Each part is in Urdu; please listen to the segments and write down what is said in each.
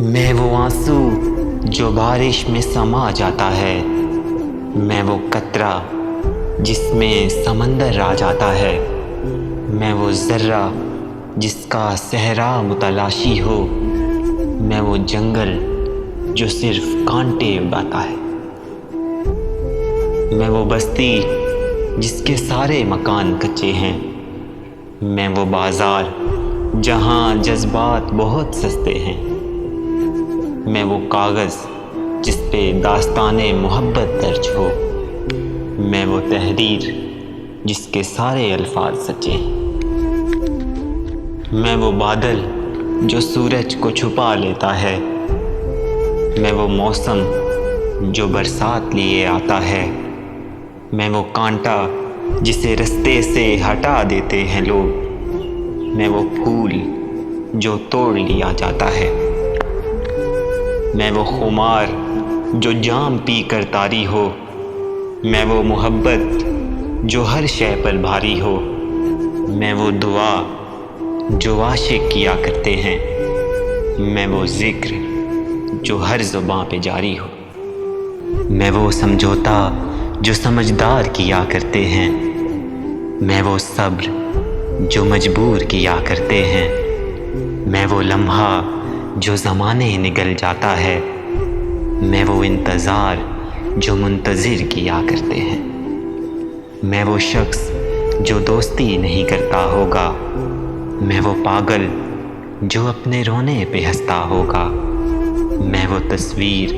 میں وہ آنسو جو بارش میں سما جاتا ہے، میں وہ قطرہ جس میں سمندر آ جاتا ہے، میں وہ ذرہ جس کا صحرا متلاشی ہو، میں وہ جنگل جو صرف کانٹے اگاتا ہے، میں وہ بستی جس کے سارے مکان کچے ہیں، میں وہ بازار جہاں جذبات بہت سستے ہیں، میں وہ کاغذ جس پہ داستان محبت درج ہو، میں وہ تحریر جس کے سارے الفاظ سچے ہیں، میں وہ بادل جو سورج کو چھپا لیتا ہے، میں وہ موسم جو برسات لیے آتا ہے، میں وہ کانٹا جسے رستے سے ہٹا دیتے ہیں لوگ، میں وہ پھول جو توڑ لیا جاتا ہے، میں وہ خمار جو جام پی کر طاری ہو، میں وہ محبت جو ہر شے پر بھاری ہو، میں وہ دعا جو عاشق کیا کرتے ہیں، میں وہ ذکر جو ہر زباں پہ جاری ہو، میں وہ سمجھوتا جو سمجھدار کیا کرتے ہیں، میں وہ صبر جو مجبور کیا کرتے ہیں، میں وہ لمحہ جو زمانے نگل جاتا ہے، میں وہ انتظار جو منتظر کیا کرتے ہیں، میں وہ شخص جو دوستی نہیں کرتا ہوگا، میں وہ پاگل جو اپنے رونے پہ ہنستا ہوگا، میں وہ تصویر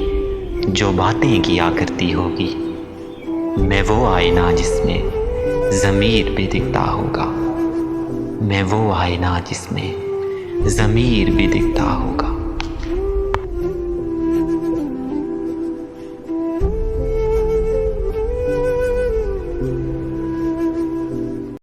جو باتیں کیا کرتی ہوگی، میں وہ آئینہ جس میں ضمیر بھی دکھتا ہوگا، میں وہ آئینہ جس میں ضمیر بھی دکھتا ہوگا۔